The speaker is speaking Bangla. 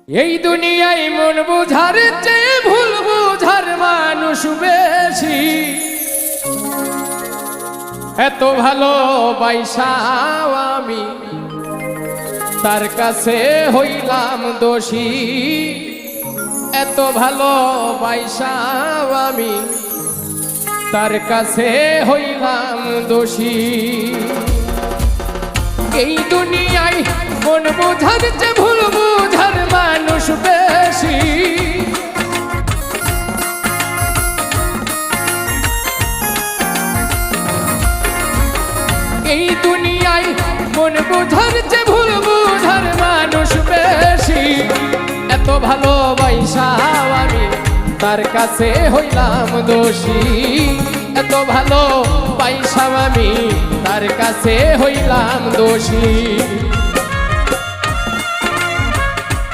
এই দুনিয়ায় মন বুঝার চেয়ে ভুল বুঝার মানুষ বেশি। এত ভালোবাসাও আমি তার কাছে হইলাম দোষী। এত ভালোবাসাও আমি তার কাছে হইলাম দোষী। এই দুনিয়ায় মন বুঝার চেয়ে ভুল বুঝার মানুষ বেশি। এই দুনিয়ায় মন বুঝার চেয়ে ভুল বুঝার মানুষ বেশি। এত ভালোবাসাও আমি তার কাছে হইলাম দোষী। এত ভালোবাসাও আমি তার কাছে হইলাম দোষী।